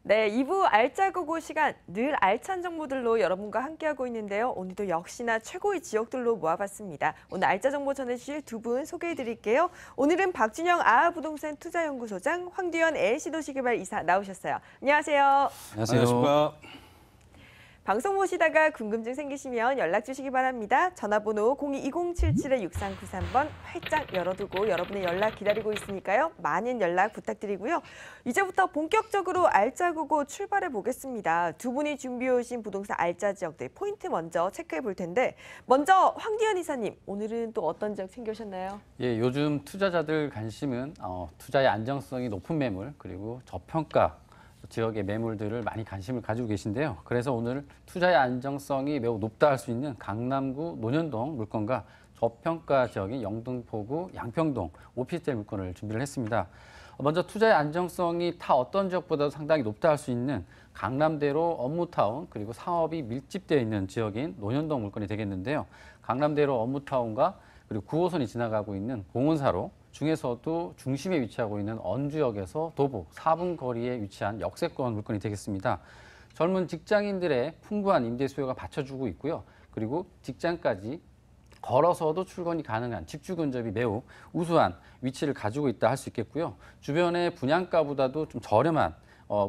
네, 2부 알짜고고 시간 늘 알찬 정보들로 여러분과 함께하고 있는데요. 오늘도 역시나 최고의 지역들로 모아봤습니다. 오늘 알짜 정보 전해주실 두 분 소개해드릴게요. 오늘은 박준영 아하부동산 투자연구소장, 황두현 LC도시개발이사 나오셨어요. 안녕하세요. 안녕하십니까. 방송 보시다가 궁금증 생기시면 연락 주시기 바랍니다. 전화번호 02-2077-6393번 활짝 열어두고 여러분의 연락 기다리고 있으니까요. 많은 연락 부탁드리고요. 이제부터 본격적으로 알짜고고 출발해 보겠습니다. 두 분이 준비해 오신 부동산 알짜 지역들 포인트 먼저 체크해 볼 텐데 먼저 황디현 이사님, 오늘은 또 어떤 지역 챙겨오셨나요? 예, 요즘 투자자들 관심은 투자의 안정성이 높은 매물 그리고 저평가 지역의 매물들을 많이 관심을 가지고 계신데요. 그래서 오늘 투자의 안정성이 매우 높다 할 수 있는 강남구 논현동 물건과 저평가 지역인 영등포구 양평동 오피스텔 물건을 준비를 했습니다. 먼저 투자의 안정성이 타 어떤 지역보다도 상당히 높다 할 수 있는 강남대로 업무타운 그리고 사업이 밀집되어 있는 지역인 논현동 물건이 되겠는데요. 강남대로 업무타운과 그리고 9호선이 지나가고 있는 공원사로 중에서도 중심에 위치하고 있는 언주역에서 도보 4분 거리에 위치한 역세권 물건이 되겠습니다. 젊은 직장인들의 풍부한 임대 수요가 받쳐주고 있고요. 그리고 직장까지 걸어서도 출근이 가능한 집주 근접이 매우 우수한 위치를 가지고 있다 할 수 있겠고요. 주변의 분양가보다도 좀 저렴한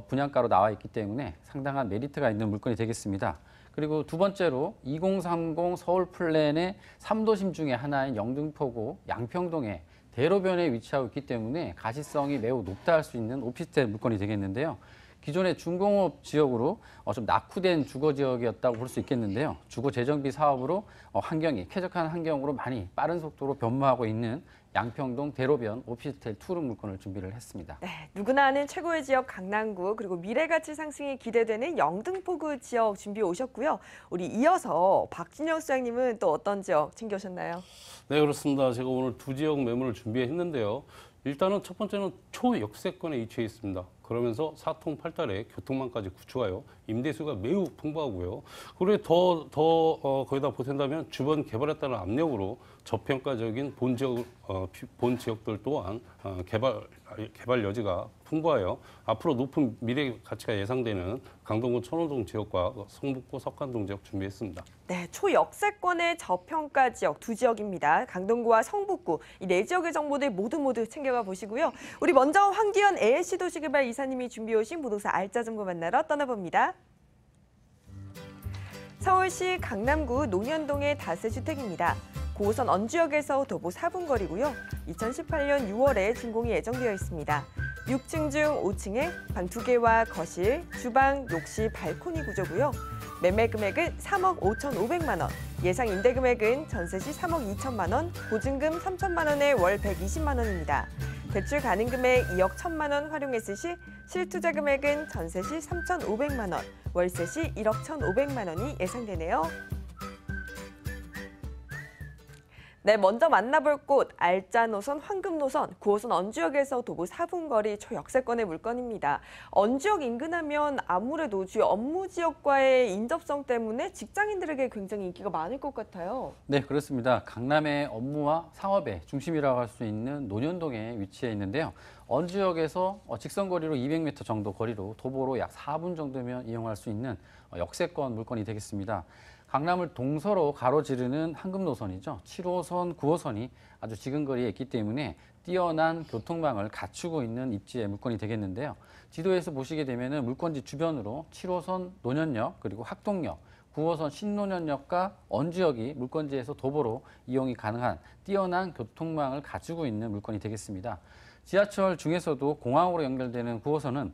분양가로 나와 있기 때문에 상당한 메리트가 있는 물건이 되겠습니다. 그리고 두 번째로 2030 서울 플랜의 3도심 중에 하나인 영등포구 양평동에 대로변에 위치하고 있기 때문에 가시성이 매우 높다 할 수 있는 오피스텔 물건이 되겠는데요. 기존의 중공업 지역으로 좀 낙후된 주거 지역이었다고 볼 수 있겠는데요. 주거 재정비 사업으로 환경이 쾌적한 환경으로 많이 빠른 속도로 변모하고 있는 양평동 대로변 오피스텔 투룸 물건을 준비를 했습니다. 네, 누구나 아는 최고의 지역 강남구 그리고 미래가치 상승이 기대되는 영등포구 지역 준비해 오셨고요. 우리 이어서 박준영 소장님은 또 어떤 지역 챙겨오셨나요? 네, 그렇습니다. 제가 오늘 두 지역 매물을 준비했는데요. 일단은 첫 번째는 초역세권에 위치해 있습니다. 그러면서 사통팔달에 교통망까지 구축하여 임대수가 매우 풍부하고요. 그리고 거기다 보탠다면 주변 개발에 따른 압력으로 저평가적인 본 지역들 또한 개발 여지가 풍부하여 앞으로 높은 미래 가치가 예상되는 강동구 천호동 지역과 성북구 석관동 지역 준비했습니다. 네, 초역세권의 저평가 지역 두 지역입니다. 강동구와 성북구 이 네 지역의 정보들 모두 챙겨가 보시고요. 우리 먼저 황기현 ALC도시개발 이사님이 준비해 오신 부동산 알짜 정보 만나러 떠나봅니다. 서울시 강남구 논현동의 다세주택입니다. 9호선 언주역에서 도보 4분 거리고요. 2018년 6월에 준공이 예정되어 있습니다. 6층 중 5층에 방 2개와 거실, 주방, 욕실, 발코니 구조고요. 매매 금액은 3억 5,500만 원, 예상 임대 금액은 전세 시 3억 2천만 원, 보증금 3천만 원에 월 120만 원입니다. 대출 가능 금액 2억 1천만 원 활용했을 시 실투자 금액은 전세 시 3,500만 원, 월세 시 1억 1,500만 원이 예상되네요. 네, 먼저 만나볼 곳 알짜 노선, 황금 노선, 9호선 언주역에서 도보 4분 거리 초역세권의 물건입니다. 언주역 인근하면 아무래도 주요 업무 지역과의 인접성 때문에 직장인들에게 굉장히 인기가 많을 것 같아요. 네, 그렇습니다. 강남의 업무와 상업의 중심이라고 할 수 있는 논현동에 위치해 있는데요. 언주역에서 직선거리로 200m 정도 거리로 도보로 약 4분 정도면 이용할 수 있는 역세권 물건이 되겠습니다. 강남을 동서로 가로지르는 황금 노선이죠. 7호선, 9호선이 아주 지근거리에 있기 때문에 뛰어난 교통망을 갖추고 있는 입지의 물건이 되겠는데요. 지도에서 보시게 되면 물건지 주변으로 7호선 논현역 그리고 학동역, 9호선 신논현역과 언주역이 물건지에서 도보로 이용이 가능한 뛰어난 교통망을 갖추고 있는 물건이 되겠습니다. 지하철 중에서도 공항으로 연결되는 9호선은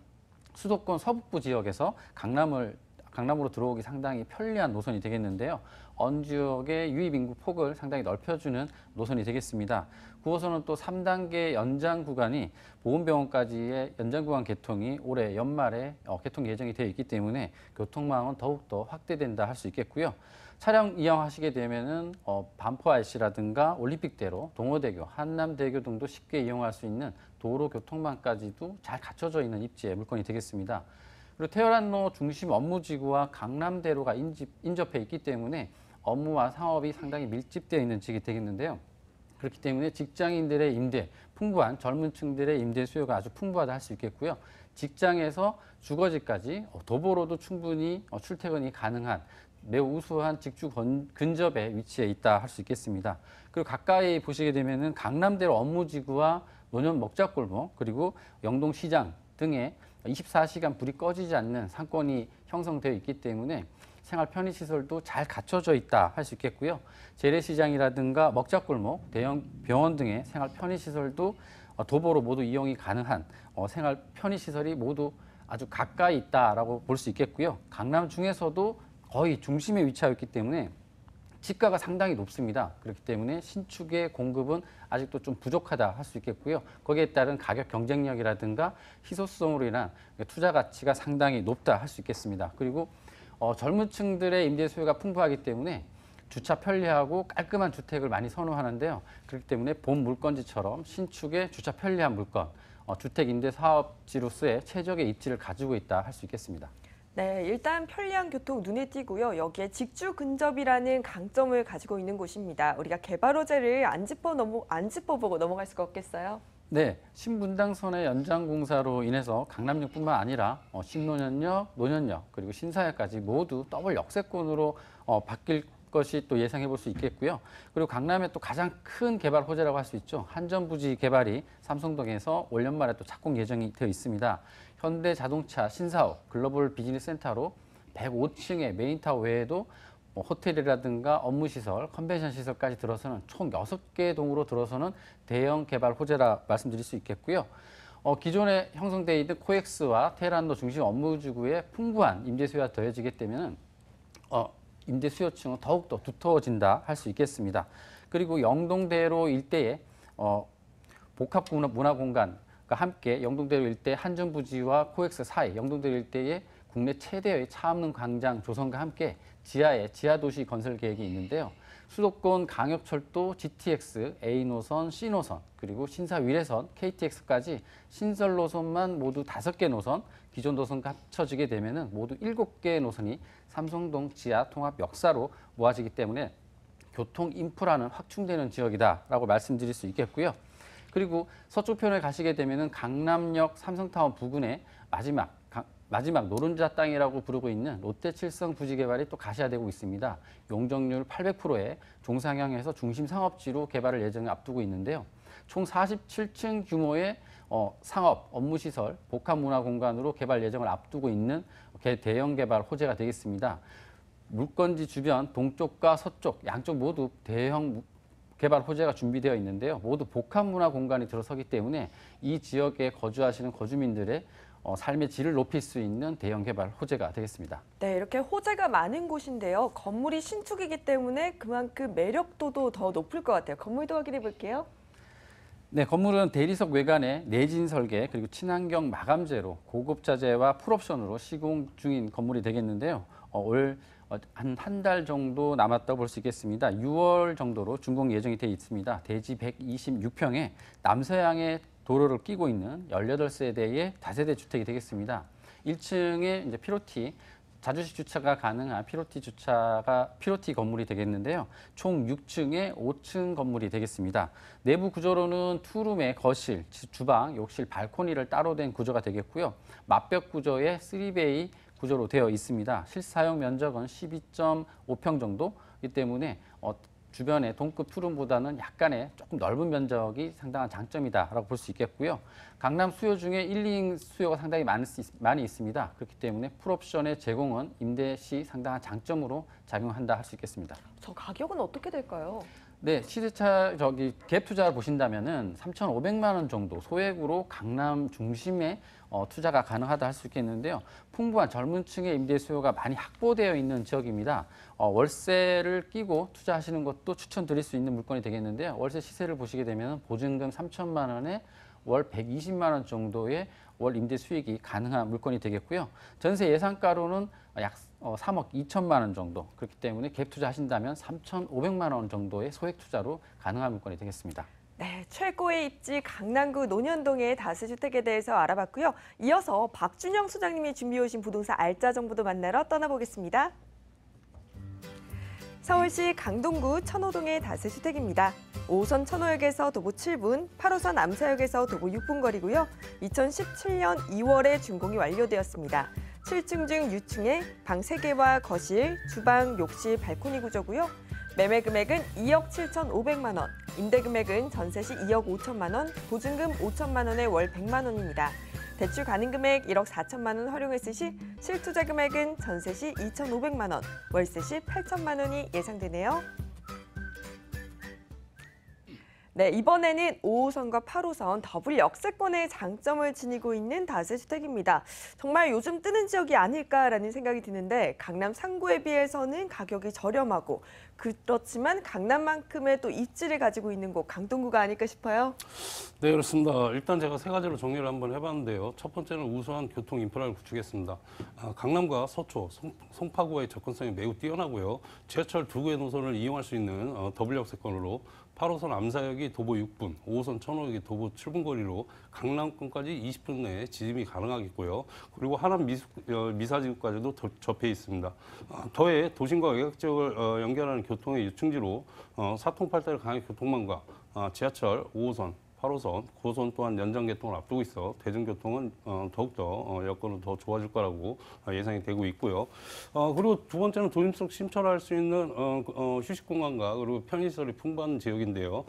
수도권 서북부 지역에서 강남으로 들어오기 상당히 편리한 노선이 되겠는데요. 언주역의 유입인구 폭을 상당히 넓혀주는 노선이 되겠습니다. 9호선은 또 3단계 연장 구간이 보건병원까지의 연장 구간 개통이 올해 연말에 개통 예정이 되어 있기 때문에 교통망은 더욱더 확대된다 할 수 있겠고요. 차량 이용하시게 되면은 반포 IC라든가 올림픽대로, 동호대교, 한남대교 등도 쉽게 이용할 수 있는 도로 교통망까지도 잘 갖춰져 있는 입지의 물건이 되겠습니다. 그리고 테헤란로 중심 업무지구와 강남대로가 인접해 있기 때문에 업무와 상업이 상당히 밀집되어 있는 지역이 되겠는데요. 그렇기 때문에 직장인들의 임대, 풍부한 젊은 층들의 임대 수요가 아주 풍부하다 할 수 있겠고요. 직장에서 주거지까지 도보로도 충분히 출퇴근이 가능한 매우 우수한 직주 근접에 위치해 있다 할 수 있겠습니다. 그리고 가까이 보시게 되면은 강남대로 업무지구와 노년 먹자골목 그리고 영동시장 등의 24시간 불이 꺼지지 않는 상권이 형성되어 있기 때문에 생활 편의시설도 잘 갖춰져 있다 할 수 있겠고요. 재래시장이라든가 먹자골목, 대형 병원 등의 생활 편의시설도 도보로 모두 이용이 가능한 생활 편의시설이 모두 아주 가까이 있다라고 볼 수 있겠고요. 강남 중에서도 거의 중심에 위치하고 있기 때문에 지가가 상당히 높습니다. 그렇기 때문에 신축의 공급은 아직도 좀 부족하다 할 수 있겠고요. 거기에 따른 가격 경쟁력이라든가 희소성으로 인한 투자 가치가 상당히 높다 할 수 있겠습니다. 그리고 젊은 층들의 임대 수요가 풍부하기 때문에 주차 편리하고 깔끔한 주택을 많이 선호하는데요. 그렇기 때문에 본 물건지처럼 신축의 주차 편리한 물건, 주택 임대 사업지로서의 최적의 입지를 가지고 있다 할 수 있겠습니다. 네, 일단 편리한 교통 눈에 띄고요. 여기에 직주 근접이라는 강점을 가지고 있는 곳입니다. 우리가 개발 호재를 안 짚어보고 넘어갈 수가 없겠어요. 네, 신분당선의 연장 공사로 인해서 강남역뿐만 아니라 신논현역, 논현역 그리고 신사역까지 모두 더블 역세권으로 바뀔 것이 또 예상해 볼 수 있겠고요. 그리고 강남의 또 가장 큰 개발 호재라고 할 수 있죠. 한전부지 개발이 삼성동에서 올 연말에 또 착공 예정이 되어 있습니다. 현대자동차 신사옥 글로벌 비즈니스 센터로 105층의 메인타워 외에도 호텔이라든가 업무시설, 컨벤션 시설까지 들어서는 총 6개 동으로 들어서는 대형 개발 호재라 말씀드릴 수 있겠고요. 기존에 형성되어 있는 코엑스와 테란도 중심 업무지구에 풍부한 임대 수요가 더해지게 되면 임대 수요층은 더욱더 두터워진다 할 수 있겠습니다. 그리고 영동대로 일대에 복합 문화 공간과 함께 영동대로 일대 한전부지와 코엑스 사이 영동대로 일대에 국내 최대의 차 없는 광장 조성과 함께 지하에 지하도시 건설 계획이 있는데요. 수도권 강역철도 GTX, A노선, C노선, 그리고 신사 위례선, KTX까지 신설 노선만 모두 5개 노선, 기존 노선과 합쳐지게 되면 모두 7개 노선이 삼성동 지하 통합 역사로 모아지기 때문에 교통 인프라는 확충되는 지역이다라고 말씀드릴 수 있겠고요. 그리고 서쪽편을 가시게 되면 강남역 삼성타운 부근의 마지막 노른자 땅이라고 부르고 있는 롯데칠성 부지 개발이 또 가시화되고 있습니다. 용적률 800%의 종상향에서 중심 상업지로 개발을 예정에 앞두고 있는데요. 총 47층 규모의 상업, 업무시설, 복합문화공간으로 개발 예정을 앞두고 있는 대형 개발 호재가 되겠습니다. 물건지 주변 동쪽과 서쪽 양쪽 모두 대형 개발 호재가 준비되어 있는데요. 모두 복합문화공간이 들어서기 때문에 이 지역에 거주하시는 거주민들의 삶의 질을 높일 수 있는 대형 개발 호재가 되겠습니다. 네, 이렇게 호재가 많은 곳인데요. 건물이 신축이기 때문에 그만큼 매력도도 더 높을 것 같아요. 건물도 확인해 볼게요. 네, 건물은 대리석 외관에 내진 설계 그리고 친환경 마감재로 고급 자재와 풀옵션으로 시공 중인 건물이 되겠는데요. 올 한 달 정도 남았다고 볼 수 있겠습니다. 6월 정도로 준공 예정이 되어 있습니다. 대지 126평에 남서향의 도로를 끼고 있는 18세대의 다세대 주택이 되겠습니다. 1층에 이제 피로티, 자주식 주차가 가능한 피로티 건물이 되겠는데요. 총 6층에 5층 건물이 되겠습니다. 내부 구조로는 투룸의 거실, 주방, 욕실, 발코니를 따로 된 구조가 되겠고요. 맞벽 구조의 3베이 구조로 되어 있습니다. 실사용 면적은 12.5평 정도이기 때문에 주변의 동급 투룸보다는 약간의 조금 넓은 면적이 상당한 장점이다라고 볼 수 있겠고요. 강남 수요 중에 1, 2인 수요가 상당히 많이 있습니다. 그렇기 때문에 풀옵션의 제공은 임대 시 상당한 장점으로 작용한다 할 수 있겠습니다. 저 가격은 어떻게 될까요? 네, 시세차 갭 투자를 보신다면은 3,500만 원 정도 소액으로 강남 중심에 투자가 가능하다 할 수 있겠는데요. 풍부한 젊은 층의 임대 수요가 많이 확보되어 있는 지역입니다. 월세를 끼고 투자하시는 것도 추천드릴 수 있는 물건이 되겠는데요. 월세 시세를 보시게 되면 보증금 3천만 원에 월 120만 원 정도의 월 임대 수익이 가능한 물건이 되겠고요. 전세 예상가로는 약 3억 2천만 원 정도, 그렇기 때문에 갭 투자하신다면 3,500만 원 정도의 소액 투자로 가능한 물건이 되겠습니다. 네, 최고의 입지 강남구 논현동의 다세주택에 대해서 알아봤고요. 이어서 박준영 소장님이 준비해 오신 부동산 알짜 정보도 만나러 떠나보겠습니다. 서울시 강동구 천호동의 다세주택입니다. 5호선 천호역에서 도보 7분, 8호선 암사역에서 도보 6분 거리고요. 2017년 2월에 준공이 완료되었습니다. 7층 중 6층에 방 3개와 거실, 주방, 욕실, 발코니 구조고요. 매매 금액은 2억 7,500만 원, 임대 금액은 전세 시 2억 5천만 원, 보증금 5천만 원에 월 100만 원입니다. 대출 가능 금액 1억 4천만 원 활용했을 시 실투자 금액은 전세 시 2,500만 원, 월세 시 8천만 원이 예상되네요. 네, 이번에는 5호선과 8호선 더블 역세권의 장점을 지니고 있는 다세주택입니다. 정말 요즘 뜨는 지역이 아닐까라는 생각이 드는데 강남 상구에 비해서는 가격이 저렴하고 그렇지만 강남만큼의 또 입지를 가지고 있는 곳 강동구가 아닐까 싶어요. 네, 그렇습니다. 일단 제가 세 가지로 정리를 한번 해봤는데요. 첫 번째는 우수한 교통 인프라를 구축했습니다. 강남과 서초, 송파구의 접근성이 매우 뛰어나고요. 지하철 두 개의 노선을 이용할 수 있는 더블 역세권으로 8호선 암사역이 도보 6분, 5호선 천호역이 도보 7분 거리로 강남권까지 20분 내에 지짐이 가능하겠고요. 그리고 하남 미사지구까지도 접해 있습니다. 더해 도심과 외곽 지역을 연결하는 교통의 유충지로 사통팔달의 강의 교통망과 지하철 5호선, 8호선, 9호선 또한 연장 개통을 앞두고 있어 대중교통은 더욱더 여건은 더 좋아질 거라고 예상이 되고 있고요. 그리고 두 번째는 도심 속 심철할 수 있는 휴식 공간과 그리고 편의시설이 풍부한 지역인데요.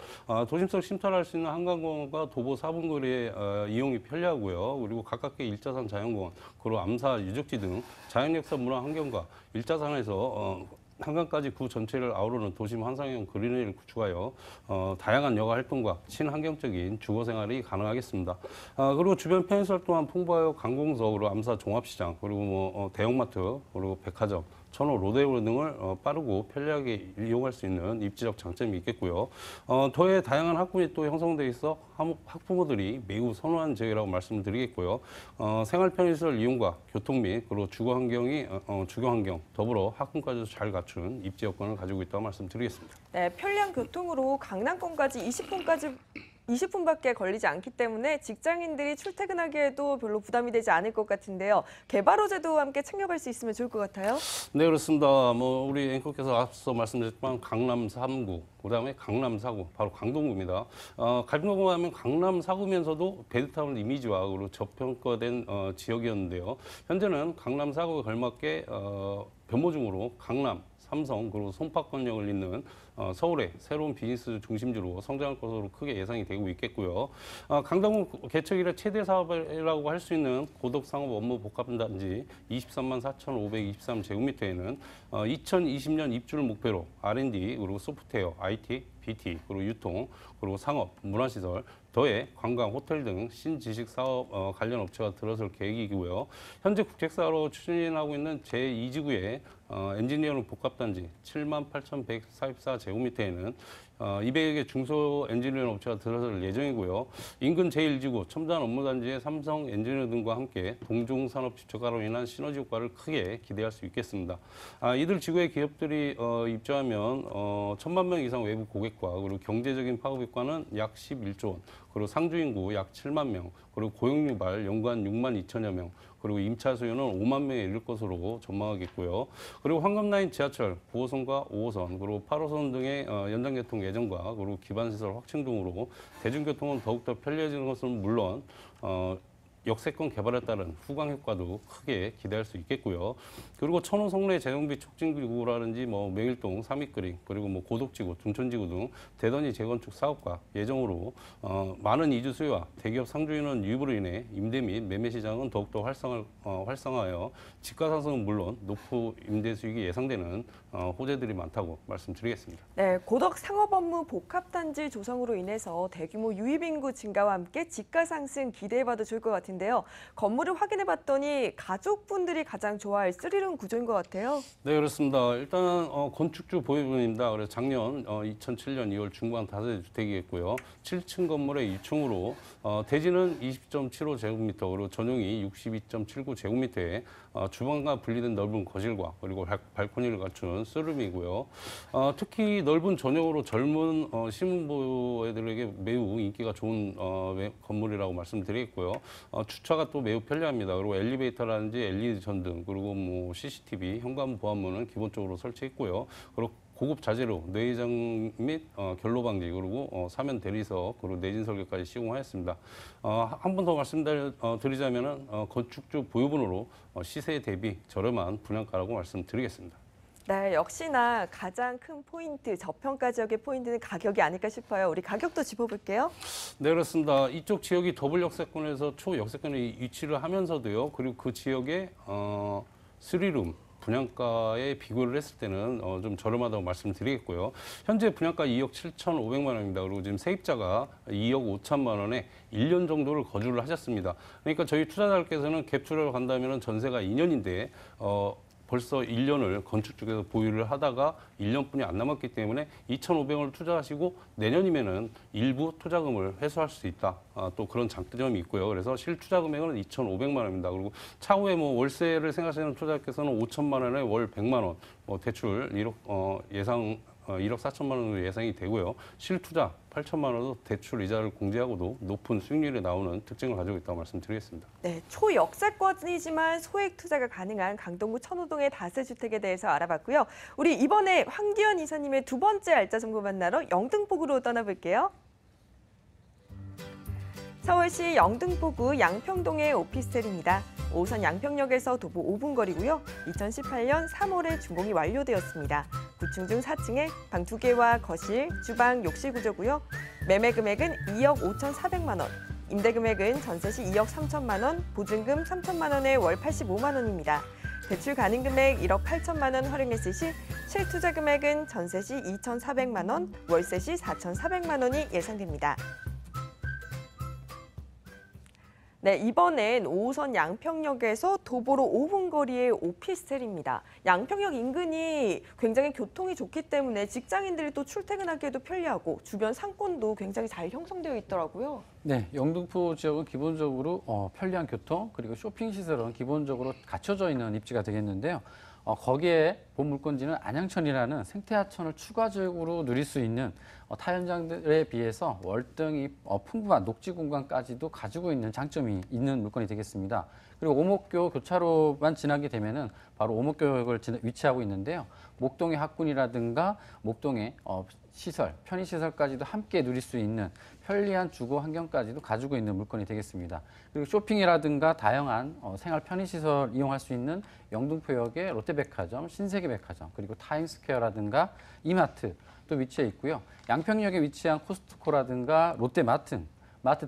도심 속 심철할 수 있는 한강공원과 도보 4분 거리에 이용이 편리하고요. 그리고 가깝게 일자산 자연공원, 그리고 암사 유적지 등 자연역사 문화 환경과 일자산에서 한강까지 구 전체를 아우르는 도심 환상형 그린웨이를 구축하여 다양한 여가 활동과 친환경적인 주거 생활이 가능하겠습니다. 그리고 주변 편의시설 또한 풍부하여 관공서, 그리고 암사 종합시장, 그리고 대형마트, 그리고 백화점, 천호, 로데오 등을 빠르고 편리하게 이용할 수 있는 입지적 장점이 있겠고요. 더해 다양한 학군이 또 형성돼 있어 학부모들이 매우 선호하는 지역이라고 말씀을 드리겠고요. 생활 편의시설 이용과 교통 및 그리고 주거 환경 더불어 학군까지도 잘 갖춘 입지 여건을 가지고 있다고 말씀드리겠습니다. 네, 편리한 교통으로 강남권까지 20분밖에 걸리지 않기 때문에 직장인들이 출퇴근하기에도 별로 부담이 되지 않을 것 같은데요. 개발 호재도 함께 챙겨갈 수 있으면 좋을 것 같아요. 네, 그렇습니다. 우리 앵커께서 앞서 말씀드렸지만 강남 3구, 그다음에 강남 4구, 바로 강동구입니다. 강동구 하면 강남 4구면서도 베드타운 이미지와 그리고 저평가된 지역이었는데요. 현재는 강남 4구에 걸맞게 변모중으로 강남, 삼성, 그리고 송파권역을 잇는 서울의 새로운 비즈니스 중심지로 성장할 것으로 크게 예상이 되고 있겠고요. 강동구 개척 이래 최대 사업이라고 할 수 있는 고덕 상업 업무 복합단지 23만 4,523제곱미터에는 2020년 입주를 목표로 R&D, 그리고 소프트웨어, IT, BT, 그리고 유통, 그리고 상업, 문화시설, 더해 관광, 호텔 등 신지식 사업 관련 업체가 들어설 계획이고요. 현재 국책사로 추진하고 있는 제2지구의 엔지니어링 복합단지 7만 8,144제곱미터에는 200여 개 중소 엔지니어링 업체가 들어설 예정이고요. 인근 제1지구 첨단 업무단지의 삼성 엔지니어 등과 함께 동종산업 주축화로 인한 시너지 효과를 크게 기대할 수 있겠습니다. 이들 지구의 기업들이 입주하면 1,000만 명 이상 외부 고객과 그리고 경제적인 파급 효과는 약 11조 원, 그리고 상주 인구 약 7만 명, 그리고 고용 유발 연간 6만 2천여 명, 그리고 임차 수요는 5만 명에 이를 것으로 전망하겠고요. 그리고 황금라인 지하철 9호선과 5호선, 그리고 8호선 등의 연장개통 예정과 그리고 기반시설 확충 등으로 대중교통은 더욱더 편리해지는 것은 물론 역세권 개발에 따른 후광 효과도 크게 기대할 수 있겠고요. 그리고 천호 성내 재정비 촉진기구라든지 명일동, 삼익그림, 그리고 고덕지구, 둔촌지구 등 대단위 재건축 사업과 예정으로 많은 이주 수요와 대기업 상주인원 유입으로 인해 임대 및 매매 시장은 더욱더 활성화하여 집가 상승은 물론 높은 임대 수익이 예상되는 호재들이 많다고 말씀드리겠습니다. 네, 고덕 상업업무 복합단지 조성으로 인해서 대규모 유입 인구 증가와 함께 집가 상승 기대해봐도 좋을 것 같은데요. 건물을 확인해봤더니 가족분들이 가장 좋아할 스릴은 구조인 것 같아요. 네, 그렇습니다. 일단 건축주 보유분입니다. 그래서 작년 2007년 2월 중반 다세대 주택이겠고요. 7층 건물의 2층으로 대지는 20.75제곱미터, 그리고 전용이 62.79제곱미터에 주방과 분리된 넓은 거실과 그리고 발코니를 갖춘 쓰룸이고요. 특히 넓은 전용으로 젊은 신혼부부들에게 매우 인기가 좋은 건물이라고 말씀드리겠고요. 주차가 또 매우 편리합니다. 그리고 엘리베이터라든지 LED 전등, 그리고 CCTV, 현관 보안문은 기본적으로 설치했고요. 그리고 고급 자재로 뇌장 및 결로 방지 그리고 사면 대리석 그리고 내진 설계까지 시공하였습니다. 한 번 더 말씀드리자면은 건축주 보유분으로 시세 대비 저렴한 분양가라고 말씀드리겠습니다. 네, 역시나 가장 큰 포인트, 저평가 지역의 포인트는 가격이 아닐까 싶어요. 우리 가격도 짚어볼게요. 네, 그렇습니다. 이쪽 지역이 더블 역세권에서 초역세권에 위치를 하면서도요. 그리고 그 지역의 3룸 분양가에 비교를 했을 때는 좀 저렴하다고 말씀드리겠고요. 현재 분양가 2억 7,500만 원입니다. 그리고 지금 세입자가 2억 5천만 원에 1년 정도를 거주를 하셨습니다. 그러니까 저희 투자자들께서는 갭투자를 간다면 전세가 2년인데 벌써 1년을 건축 쪽에서 보유를 하다가 1년뿐이 안 남았기 때문에 2,500원을 투자하시고 내년이면은 일부 투자금을 회수할 수 있다. 또 그런 장점이 있고요. 그래서 실투자 금액은 2,500만 원입니다. 그리고 차후에 뭐 월세를 생각하시는 투자자께서는 5천만 원에 월 100만 원, 대출 1억 예상 1억 4천만 원으로 예상이 되고요. 실투자 8천만 원도 대출 이자를 공제하고도 높은 수익률이 나오는 특징을 가지고 있다고 말씀드리겠습니다. 네, 초역세권이지만 소액 투자가 가능한 강동구 천호동의 다세주택에 대해서 알아봤고요. 우리 이번에 황기현 이사님의 두 번째 알짜 정보 만나러 영등포구로 떠나볼게요. 서울시 영등포구 양평동의 오피스텔입니다. 5호선 양평역에서 도보 5분 거리고요. 2018년 3월에 준공이 완료되었습니다. 9층 중 4층에 방 2개와 거실, 주방, 욕실 구조고요. 매매 금액은 2억 5,400만 원, 임대 금액은 전세 시 2억 3천만 원, 보증금 3천만 원에 월 85만 원입니다. 대출 가능 금액 1억 8천만 원 활용했을 시 실투자 금액은 전세 시 2,400만 원, 월세 시 4,400만 원이 예상됩니다. 네, 이번엔 5호선 양평역에서 도보로 5분 거리의 오피스텔입니다. 양평역 인근이 굉장히 교통이 좋기 때문에 직장인들이 또 출퇴근하기에도 편리하고 주변 상권도 굉장히 잘 형성되어 있더라고요. 네, 영등포 지역은 기본적으로 편리한 교통 그리고 쇼핑 시설은 기본적으로 갖춰져 있는 입지가 되겠는데요. 거기에 본 물건지는 안양천이라는 생태하천을 추가적으로 누릴 수 있는 타 현장들에 비해서 월등히 풍부한 녹지 공간까지도 가지고 있는 장점이 있는 물건이 되겠습니다. 그리고 오목교 교차로만 지나게 되면은 바로 오목교역을 위치하고 있는데요. 목동의 학군이라든가 목동의 시설, 편의시설까지도 함께 누릴 수 있는 편리한 주거 환경까지도 가지고 있는 물건이 되겠습니다. 그리고 쇼핑이라든가 다양한 생활 편의시설 이용할 수 있는 영등포역의 롯데백화점, 신세계백화점, 그리고 타임스퀘어라든가 이마트 또 위치해 있고요. 양평역에 위치한 코스트코라든가 롯데마트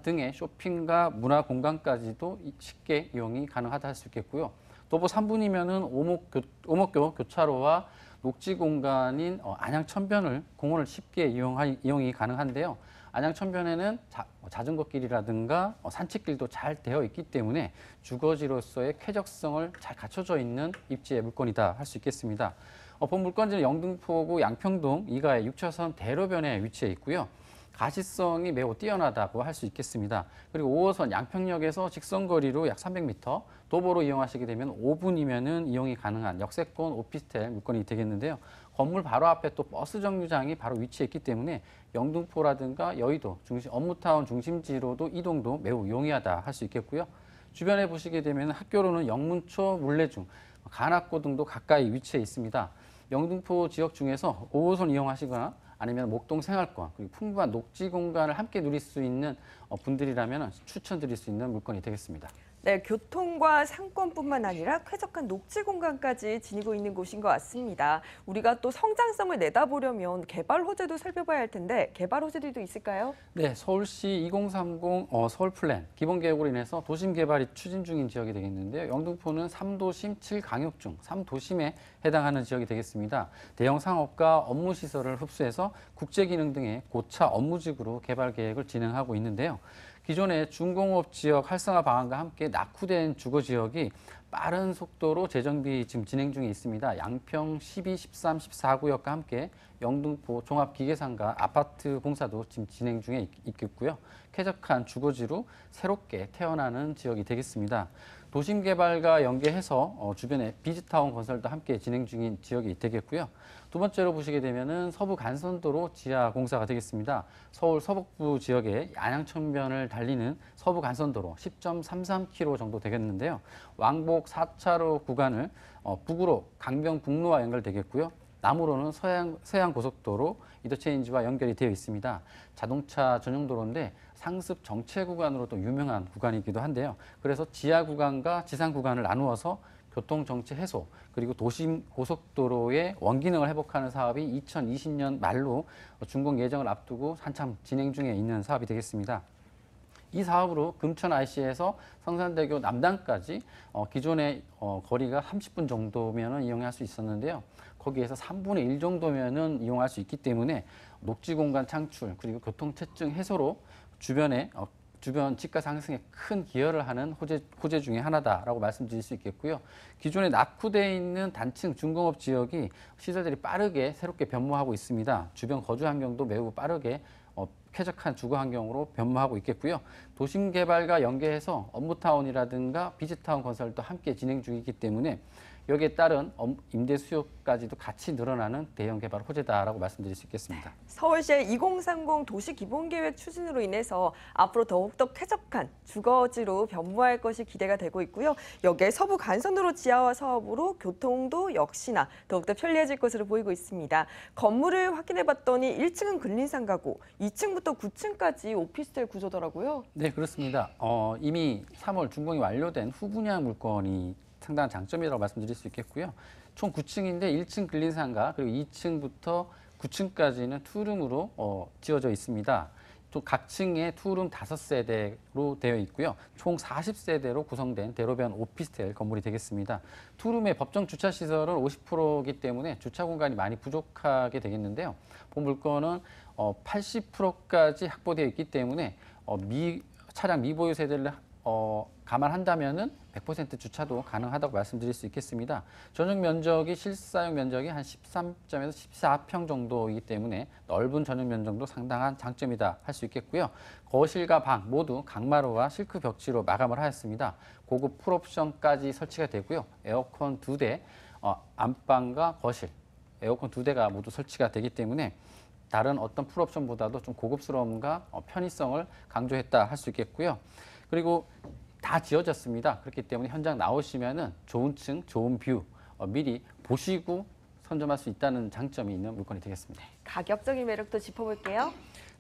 등의 쇼핑과 문화 공간까지도 쉽게 이용이 가능하다 할 수 있겠고요. 도보 3분이면은 오목교 교차로와 녹지 공간인 안양천변을 공원을 쉽게 이용이 가능한데요. 안양천변에는 자전거길이라든가 산책길도 잘 되어 있기 때문에 주거지로서의 쾌적성을 잘 갖춰져 있는 입지의 물건이다 할 수 있겠습니다. 본 물건지는 영등포구 양평동 2가의 6차선 대로변에 위치해 있고요. 가시성이 매우 뛰어나다고 할 수 있겠습니다. 그리고 5호선 양평역에서 직선거리로 약 300m, 도보로 이용하시게 되면 5분이면은 이용이 가능한 역세권 오피스텔 물건이 되겠는데요. 건물 바로 앞에 또 버스 정류장이 바로 위치해 있기 때문에 영등포라든가 여의도 업무타운 중심지로도 이동도 매우 용이하다 할 수 있겠고요. 주변에 보시게 되면 학교로는 영문초, 물레중, 간악고 등도 가까이 위치해 있습니다. 영등포 지역 중에서 5호선 이용하시거나 아니면 목동 생활권 그리고 풍부한 녹지 공간을 함께 누릴 수 있는 분들이라면 추천드릴 수 있는 물건이 되겠습니다. 네, 교통과 상권뿐만 아니라 쾌적한 녹지 공간까지 지니고 있는 곳인 것 같습니다. 우리가 또 성장성을 내다보려면 개발 호재도 살펴봐야 할 텐데 개발 호재들도 있을까요? 네, 서울시 2030 서울 플랜 기본 계획으로 인해서 도심 개발이 추진 중인 지역이 되겠는데요. 영등포는 3도심 7강역 중 3도심에 해당하는 지역이 되겠습니다. 대형 상업과 업무 시설을 흡수해서 국제 기능 등의 고차 업무직으로 개발 계획을 진행하고 있는데요. 기존의 중공업 지역 활성화 방안과 함께 낙후된 주거 지역이 빠른 속도로 재정비 지금 진행 중에 있습니다. 양평 12, 13, 14구역과 함께 영등포 종합기계상가 아파트 공사도 지금 진행 중에 있겠고요. 쾌적한 주거지로 새롭게 태어나는 지역이 되겠습니다. 도심 개발과 연계해서 주변에 비즈타운 건설도 함께 진행 중인 지역이 되겠고요. 두 번째로 보시게 되면은 서부 간선도로 지하 공사가 되겠습니다. 서울 서북부 지역의 안양천변을 달리는 서부 간선도로 10.33km 정도 되겠는데요. 왕복 4차로 구간을 북으로 강변북로와 연결되겠고요. 남으로는 서해안 고속도로 인터체인지와 연결이 되어 있습니다. 자동차 전용 도로인데 상습 정체 구간으로 또 유명한 구간이기도 한데요. 그래서 지하 구간과 지상 구간을 나누어서 교통 정체 해소 그리고 도심 고속도로의 원기능을 회복하는 사업이 2020년 말로 준공 예정을 앞두고 한참 진행 중에 있는 사업이 되겠습니다. 이 사업으로 금천 IC에서 성산대교 남단까지 기존의 거리가 30분 정도면 이용할 수 있었는데요. 거기에서 3분의 1 정도면 이용할 수 있기 때문에 녹지 공간 창출 그리고 교통체증 해소로 주변 집가 상승에 큰 기여를 하는 호재 중에 하나다라고 말씀드릴 수 있겠고요. 기존에 낙후되어 있는 단층 중공업 지역이 시설들이 빠르게 새롭게 변모하고 있습니다. 주변 거주 환경도 매우 빠르게 쾌적한 주거 환경으로 변모하고 있겠고요. 도심 개발과 연계해서 업무타운이라든가 비즈타운 건설도 함께 진행 중이기 때문에 여기에 따른 임대 수요까지도 같이 늘어나는 대형 개발 호재다라고 말씀드릴 수 있겠습니다. 서울시의 2030 도시기본계획 추진으로 인해서 앞으로 더욱더 쾌적한 주거지로 변모할 것이 기대가 되고 있고요. 여기에 서부 간선도로 지하화 사업으로 교통도 역시나 더욱더 편리해질 것으로 보이고 있습니다. 건물을 확인해봤더니 1층은 근린상가고 2층부터 9층까지 오피스텔 구조더라고요. 네, 그렇습니다. 이미 3월 준공이 완료된 후분양 물건이 상당한 장점이라고 말씀드릴 수 있겠고요. 총 9층인데 1층 근린상가 그리고 2층부터 9층까지는 투룸으로 지어져 있습니다. 또 각 층에 투룸 5세대로 되어 있고요. 총 40세대로 구성된 대로변 오피스텔 건물이 되겠습니다. 투룸의 법정 주차 시설은 50%이기 때문에 주차 공간이 많이 부족하게 되겠는데요. 본 물건은 80%까지 확보되어 있기 때문에 차량 미보유 세대를 감안한다면은 100% 주차도 가능하다고 말씀드릴 수 있겠습니다. 전용 면적이 실사용 면적이 한 13.에서 14평 정도이기 때문에 넓은 전용 면적도 상당한 장점이다 할 수 있겠고요. 거실과 방 모두 강마루와 실크 벽지로 마감을 하였습니다. 고급 풀옵션까지 설치가 되고요. 에어컨 2대, 안방과 거실, 에어컨 2대가 모두 설치가 되기 때문에 다른 어떤 풀옵션보다도 좀 고급스러움과 편의성을 강조했다 할 수 있겠고요. 그리고 다 지어졌습니다. 그렇기 때문에 현장 나오시면은 좋은 층, 좋은 뷰 미리 보시고 선점할 수 있다는 장점이 있는 물건이 되겠습니다. 가격적인 매력도 짚어볼게요.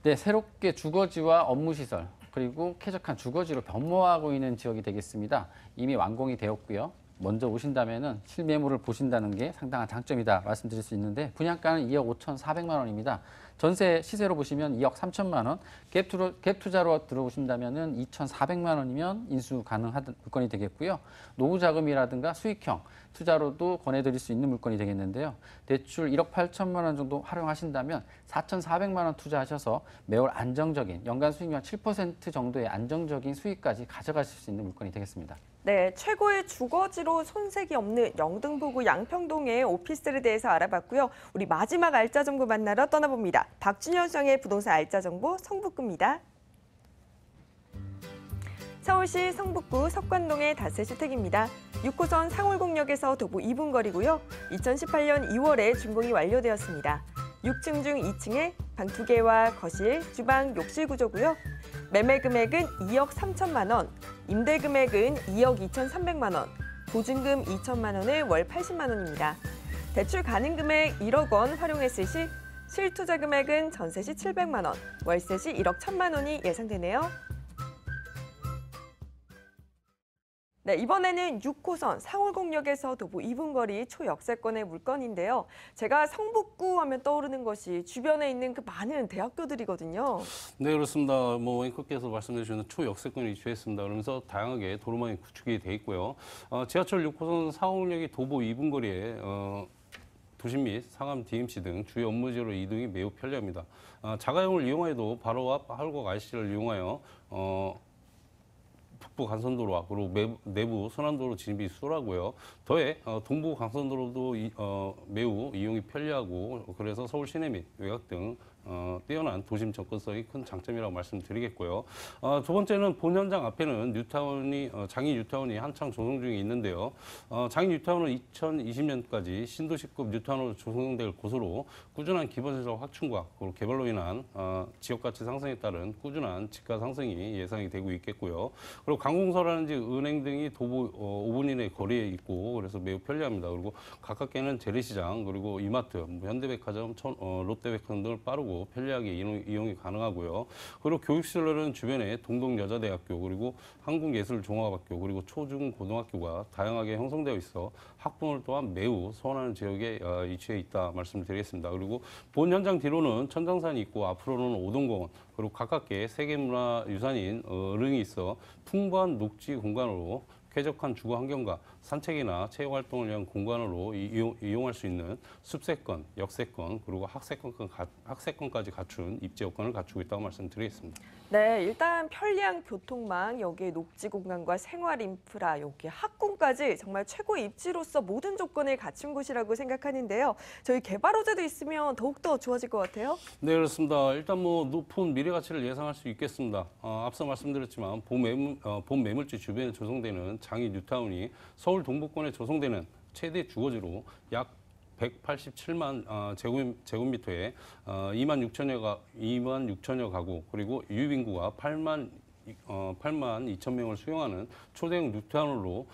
네, 새롭게 주거지와 업무시설 그리고 쾌적한 주거지로 변모하고 있는 지역이 되겠습니다. 이미 완공이 되었고요. 먼저 오신다면은 실매물을 보신다는 게 상당한 장점이다 말씀드릴 수 있는데 분양가는 2억 5,400만 원입니다. 전세 시세로 보시면 2억 3천만 원, 갭 투자로 들어오신다면은 2,400만 원이면 인수 가능한 물건이 되겠고요. 노후 자금이라든가 수익형 투자로도 권해드릴 수 있는 물건이 되겠는데요. 대출 1억 8천만 원 정도 활용하신다면 4,400만 원 투자하셔서 매월 안정적인 연간 수익률 7% 정도의 안정적인 수익까지 가져가실 수 있는 물건이 되겠습니다. 네, 최고의 주거지로 손색이 없는 영등포구 양평동의 오피스텔에 대해서 알아봤고요. 우리 마지막 알짜 정보 만나러 떠나봅니다. 박준현 시장의 부동산 알짜 정보 성북구입니다. 서울시 성북구 석관동의 다세주택입니다. 6호선 상월곡역에서 도보 2분 거리고요. 2018년 2월에 준공이 완료되었습니다. 6층 중 2층에 방 2개와 거실, 주방, 욕실 구조고요. 매매 금액은 2억 3천만 원, 임대 금액은 2억 2,300만 원, 보증금 2천만 원에 월 80만 원입니다. 대출 가능 금액 1억 원 활용했을 시 실투자 금액은 전세 시 700만 원, 월세 시 1억 1천만 원이 예상되네요. 네, 이번에는 6호선 상월곡역에서 도보 2분 거리 초역세권의 물건인데요. 제가 성북구 하면 떠오르는 것이 주변에 있는 그 많은 대학교들이거든요. 네, 그렇습니다. 앵커께서 말씀해 주시는 초역세권이 위치했습니다. 그러면서 다양하게 도로망이 구축이 돼 있고요. 지하철 6호선 상월역이 도보 2분 거리에 도심 및 상암 DMC 등 주요 업무지로 이동이 매우 편리합니다. 자가용을 이용해도 바로 앞 할곡 IC를 이용하여 북부 간선도로와 그리고 내부 순환도로 진입이 수월하고요. 더해 동부 간선도로도 매우 이용이 편리하고 그래서 서울 시내 및 외곽 등 뛰어난 도심 접근성이 큰 장점이라고 말씀드리겠고요. 두 번째는 본 현장 앞에는 장인 뉴타운이 한창 조성 중에 있는데요. 장인 뉴타운은 2020년까지 신도시급 뉴타운으로 조성될 곳으로 꾸준한 기본시설 확충과 그리고 개발로 인한 지역 가치 상승에 따른 꾸준한 집가 상승이 예상이 되고 있겠고요. 그리고 관공서라든지 은행 등이 도보 5분 이내 거리에 있고 그래서 매우 편리합니다. 그리고 가깝게는 재래시장 그리고 이마트, 뭐 현대백화점, 롯데백화점 등을 빠르고 편리하게 이용이 가능하고요. 그리고 교육시설은 주변에 동덕여자대학교 그리고 한국예술종합학교 그리고 초중 고등학교가 다양하게 형성되어 있어 학부모를 또한 매우 선호하는 지역에 위치해 있다 말씀을 드리겠습니다. 그리고 본 현장 뒤로는 천장산이 있고 앞으로는 오동공원 그리고 가깝게 세계문화유산인 어릉이 있어 풍부한 녹지 공간으로 쾌적한 주거 환경과 산책이나 체육 활동을 위한 공간으로 이용할 수 있는 숲세권, 역세권, 그리고 학세권까지 갖춘 입지 여건을 갖추고 있다고 말씀드리겠습니다. 네, 일단 편리한 교통망, 여기에 녹지 공간과 생활 인프라, 여기에 학군까지 정말 최고의 입지로서 모든 조건을 갖춘 곳이라고 생각하는데요. 저희 개발 호재도 있으면 더욱더 좋아질 것 같아요. 네, 그렇습니다. 일단 뭐 높은 미래 가치를 예상할 수 있겠습니다. 앞서 말씀드렸지만 본 매물지 주변에 조성되는 장이 뉴타운이 서울 동부권에 조성되는 최대 주거지로 약 187만 제곱미터에 2만 6천여 가구 그리고 유입인구가 8만 2천 명을 수용하는 초대형 뉴타운으로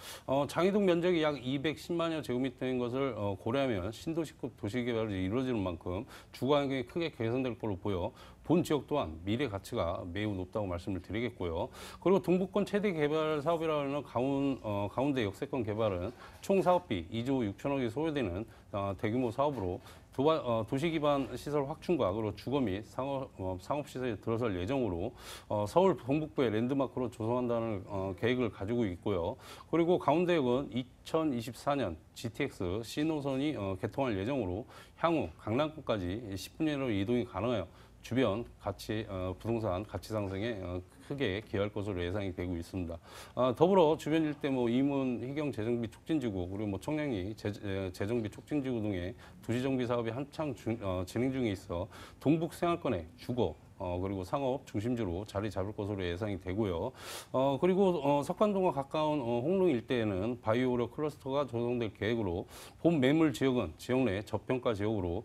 장이동 면적이 약 210만여 제곱미터인 것을 고려하면 신도시급 도시개발이 이루어지는 만큼 주거 환경이 크게 개선될 것으로 보여 본 지역 또한 미래 가치가 매우 높다고 말씀을 드리겠고요. 그리고 동부권 최대 개발 사업이라는 가운데 역세권 개발은 총 사업비 2조 6천억이 소요되는 대규모 사업으로 도시 기반 시설 확충과 그리고 주거 및 상업 시설이 들어설 예정으로 서울 동북부의 랜드마크로 조성한다는 계획을 가지고 있고요. 그리고 가운데역은 2024년 GTX C노선이 개통할 예정으로 향후 강남구까지 10분 이내로 이동이 가능하여 주변 부동산 가치 상승에 크게 기여할 것으로 예상이 되고 있습니다. 더불어 주변 일대 이문 희경 재정비 촉진지구 그리고 청량리 재정비 촉진지구 등의 도시정비 사업이 한창 진행 중에 있어 동북 생활권의 주거 그리고 상업 중심지로 자리 잡을 것으로 예상이 되고요. 그리고 석관동과 가까운 홍릉 일대에는 바이오오력 클러스터가 조성될 계획으로 본 매물 지역은 지역 내 저평가 지역으로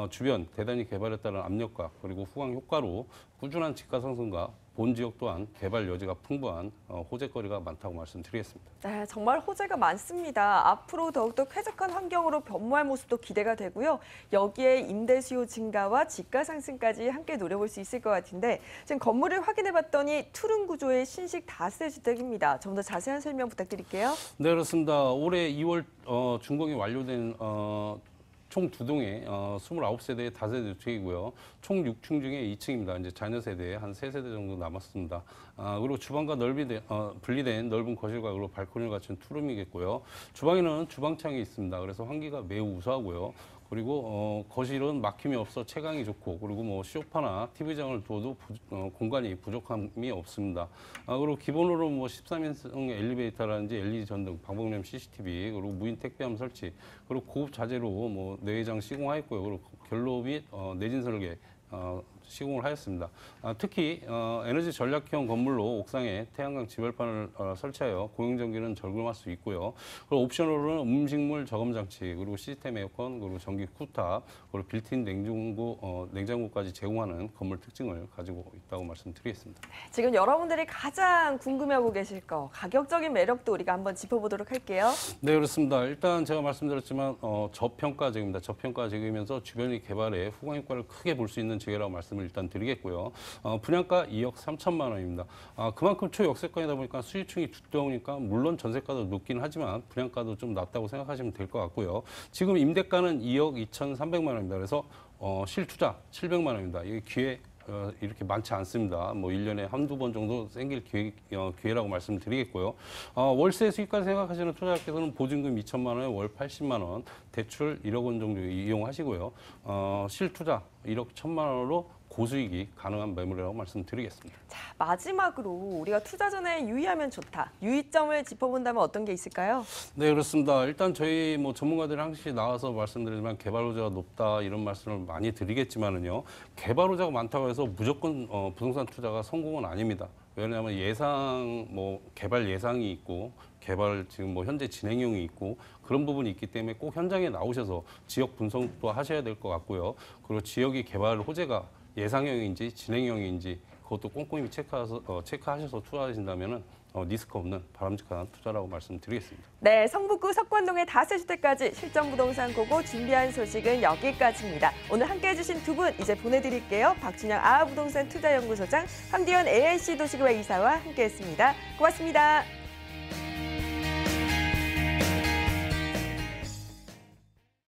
주변 대단히 개발에 따른 압력과 그리고 후광 효과로 꾸준한 집가 상승과 본 지역 또한 개발 여지가 풍부한 호재거리가 많다고 말씀드리겠습니다. 네, 정말 호재가 많습니다. 앞으로 더욱더 쾌적한 환경으로 변모할 모습도 기대가 되고요. 여기에 임대 수요 증가와 집가 상승까지 함께 노려볼 수 있을 것 같은데 지금 건물을 확인해봤더니 투룸 구조의 신식 다세대 주택입니다. 좀 더 자세한 설명 부탁드릴게요. 네, 그렇습니다. 올해 2월 준공이 완료된 총 2동의 29세대의 다세대 주택이고요. 총 6층 중에 2층입니다. 이제 자녀 세대에 한 3세대 정도 남았습니다. 그리고 주방과 분리된 넓은 거실과 그리고 발코니를 갖춘 투룸이겠고요. 주방에는 주방창이 있습니다. 그래서 환기가 매우 우수하고요. 그리고 거실은 막힘이 없어 채광이 좋고 그리고 소파나 TV장을 두어도 공간이 부족함이 없습니다. 그리고 기본으로 13인승 엘리베이터라든지 LED 전등, 방범용 CCTV 그리고 무인 택배함 설치 그리고 고급 자재로 내외장 시공하였고요. 그리고 결로 및 내진 설계 시공을 하였습니다. 특히 에너지 전략형 건물로 옥상에 태양광 지별판을 설치하여 고용전기는 절감할 수 있고요. 그리고 옵션으로는 음식물 저감 장치, 그리고 시스템 에어컨, 그리고 전기 쿠탑, 그리고 빌트인 냉장고까지 제공하는 건물 특징을 가지고 있다고 말씀드리겠습니다. 지금 여러분들이 가장 궁금해하고 계실 거 가격적인 매력도 우리가 한번 짚어보도록 할게요. 네, 그렇습니다. 일단 제가 말씀드렸지만 저평가 지역입니다. 저평가 지역이면서 주변의 개발에 후광 효과를 크게 볼 수 있는 지역이라고 말씀을 일단 드리겠고요. 분양가 2억 3천만 원입니다. 그만큼 초역세권이다 보니까 수익층이 두터우니까 물론 전세가도 높긴 하지만 분양가도 좀 낮다고 생각하시면 될 것 같고요. 지금 임대가는 2억 2,300만 원입니다. 그래서 실투자 700만 원입니다. 이게 기회 이렇게 많지 않습니다. 1년에 한두 번 정도 생길 기회라고 말씀드리겠고요. 월세 수익까지 생각하시는 투자자께서는 보증금 2천만 원에 월 80만 원, 대출 1억 원 정도 이용하시고요. 실투자 1억 1천만 원으로 고수익이 가능한 매물이라고 말씀드리겠습니다. 자, 마지막으로 우리가 투자 전에 유의하면 좋다. 유의점을 짚어본다면 어떤 게 있을까요? 네, 그렇습니다. 일단 저희 전문가들이 항상 나와서 말씀드리지만 개발 호재가 높다 이런 말씀을 많이 드리겠지만은요. 개발 호재가 많다고 해서 무조건 부동산 투자가 성공은 아닙니다. 왜냐하면 개발 예상이 있고 개발 지금 현재 진행형이 있고 그런 부분이 있기 때문에 꼭 현장에 나오셔서 지역 분석도 하셔야 될 것 같고요. 그리고 지역의 개발 호재가 예상형인지 진행형인지 그것도 꼼꼼히 체크하셔서 투자하신다면은 리스크 없는 바람직한 투자라고 말씀드리겠습니다. 네, 성북구 석관동의 다세주택까지 실전부동산 고고 준비한 소식은 여기까지입니다. 오늘 함께해 주신 두 분 이제 보내드릴게요. 박준영 아하부동산 투자연구소장, 황디현 AIC 도시계획 이사와 함께했습니다. 고맙습니다.